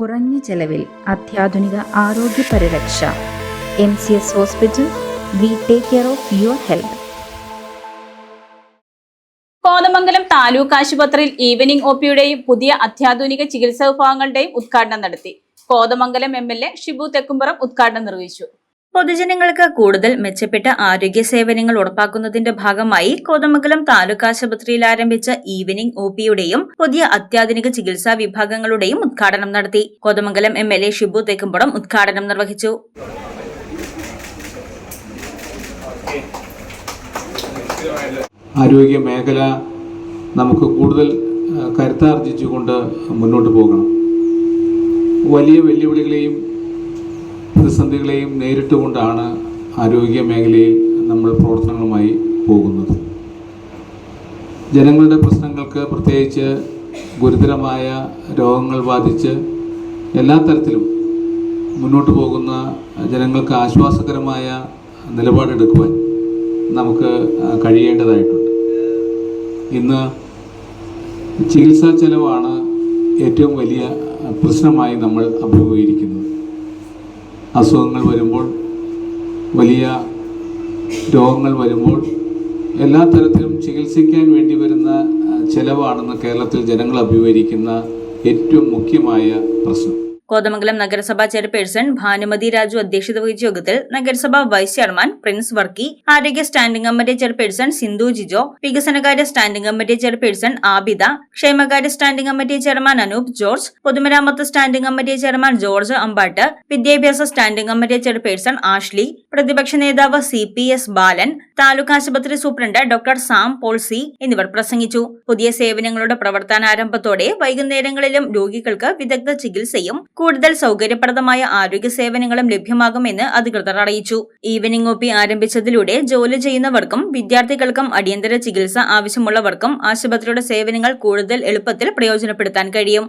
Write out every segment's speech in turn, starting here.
കുറഞ്ഞ ചെലവിൽ അത്യാധുനിക ആരോഗ്യ പരിരക്ഷ. MCS hospital. We take care of your health. Kothamangalam taluk ആശുപത്രിയിൽ ഈവനിംഗ് OPയുടെയും പുതിയ അത്യാധുനിക ചികിത്സാ വിഭാഗങ്ങളുടെയും ഉദ്ഘാടനം നടത്തി. കോതമംഗലം MLA ഷിബു തെക്കുംപുറം ഉദ്ഘാടനം നിർവഹിച്ചു. പൊതുജനങ്ങൾക്ക് കൂടുതൽ മെച്ചപ്പെട്ട ആരോഗ്യ സേവനങ്ങൾ ഉറപ്പാക്കുന്നതിന്റെ ഭാഗമായി കോതമംഗലം താലൂക്ക് ആശുപത്രിയിൽ ആരംഭിച്ച ഈവനിംഗ് OPയുടെയും പുതിയ അത്യാധുനിക ചികിത്സാ വിഭാഗങ്ങളുടെയും ഉദ്ഘാടനം നടത്തി. കോതമംഗലം MLA ഷിബു തെക്കുംപുറം ഉദ്ഘാടനം നിർവഹിച്ചു. ആരോഗ്യ മേഖല നമുക്ക് കൂടുതൽ കരുത്താർജിച്ചുകൊണ്ട് മുന്നോട്ട് പോകണം. വലിയ വെല്ലുവിളികളെയും പ്രതിസന്ധികളെയും നേരിട്ടുകൊണ്ടാണ് ആരോഗ്യ മേഖലയിൽ നമ്മൾ പ്രവർത്തനങ്ങളുമായി പോകുന്നത്. ജനങ്ങളുടെ പ്രശ്നങ്ങൾക്ക്, പ്രത്യേകിച്ച് ഗുരുതരമായ രോഗങ്ങൾ ബാധിച്ച് എല്ലാ തരത്തിലും മുന്നോട്ട് പോകുന്ന ജനങ്ങൾക്ക് ആശ്വാസകരമായ നിലപാടെടുക്കുവാൻ നമുക്ക് കഴിയേണ്ടതായിട്ടുണ്ട്. ഇന്ന് ചികിത്സാ ചെലവാണ് ഏറ്റവും വലിയ പ്രശ്നമായി നമ്മൾ അഭിമുഖീകരിക്കുന്നത്. അസുഖങ്ങൾ വരുമ്പോൾ, വലിയ രോഗങ്ങൾ വരുമ്പോൾ എല്ലാ തരത്തിലും ചികിത്സിക്കാൻ വേണ്ടി വരുന്ന ചെലവാണെന്ന് കേരളത്തിൽ ജനങ്ങൾ അഭിമുഖീകരിക്കുന്ന ഏറ്റവും മുഖ്യമായ പ്രശ്നം. കോതമംഗലം നഗരസഭാ ചെയർപേഴ്സൺ ഭാനുമതി രാജു അധ്യക്ഷത വഹിച്ച യോഗത്തിൽ നഗരസഭാ വൈസ് ചെയർമാൻ പ്രിൻസ് വർക്കി, ആരോഗ്യ standing committee chairperson Sindhu Jijo, വികസനകാര്യ സ്റ്റാൻഡിംഗ് കമ്മിറ്റി ചെയർപേഴ്സൺ ആബിദ, ക്ഷേമകാര്യ standing committee chairman Anoop George, പൊതുമരാമത്ത് standing committee chairman George Ambatt, വിദ്യാഭ്യാസ സ്റ്റാൻഡിംഗ് കമ്മിറ്റി ചെയർപേഴ്സൺ ആഷ്ലി, പ്രതിപക്ഷ നേതാവ് CPS ബാലൻ, താലൂക്ക് ആശുപത്രി superintendent doctor Sam Paul C എന്നിവർ പ്രസംഗിച്ചു. പുതിയ സേവനങ്ങളുടെ പ്രവർത്തനാരംഭത്തോടെ വൈകുന്നേരങ്ങളിലും രോഗികൾക്ക് വിദഗ്ധ ചികിത്സയും കൂടുതൽ സൗകര്യപ്രദമായ ആരോഗ്യ സേവനങ്ങളും ലഭ്യമാകുമെന്ന് അധികൃതർ അറിയിച്ചു. ഈവനിംഗ് OP ആരംഭിച്ചതിലൂടെ ജോലി ചെയ്യുന്നവർക്കും വിദ്യാർത്ഥികൾക്കും അടിയന്തര ചികിത്സ ആവശ്യമുള്ളവർക്കും ആശുപത്രിയുടെ സേവനങ്ങൾ കൂടുതൽ എളുപ്പത്തിൽ പ്രയോജനപ്പെടുത്താൻ കഴിയും.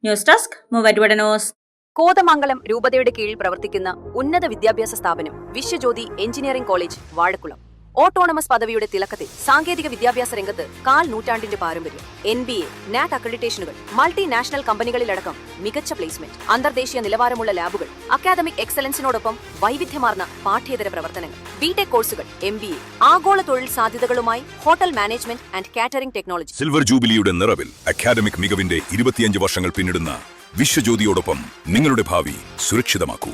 News desk Muvattupuzha news. Kothamangalam രൂപതയുടെ കീഴിൽ പ്രവർത്തിക്കുന്ന ഉന്നത വിദ്യാഭ്യാസ സ്ഥാപനം Vishwajyothi engineering college Vazhakkulam. Autonomous പദവിയുടെ തിളക്കത്തിൽ സാങ്കേതിക വിദ്യാഭ്യാസ രംഗത്ത് 1/4 നൂറ്റാണ്ടിന്റെ പാരമ്പര്യം. NBA, NAT അക്രഡിറ്റേഷനുകൾ, മൾട്ടിനാഷണൽ കമ്പനികളിലടക്കം മികച്ച പ്ലേസ്മെന്റ്, അന്തർദേശീയ നിലവാരമുള്ള ലാബുകൾ, അക്കാദമിക് എക്സലൻസിനോടൊപ്പം വൈവിധ്യമാർന്ന പാഠ്യേതര പ്രവർത്തനങ്ങൾ, BTech കോഴ്സുകൾ, MBA, ആഗോള തൊഴിൽ സാധ്യതകളുമായി hotel management and catering technology. Silver ജൂബിലിയുടെ നിറവിൽ അക്കാദമിക് മികവിന്റെ 25 വർഷങ്ങൾ പിന്നിടുന്ന വിശ്വജ്യോതിയോടൊപ്പം നിങ്ങളുടെ ഭാവി സുരക്ഷിതമാക്കൂ.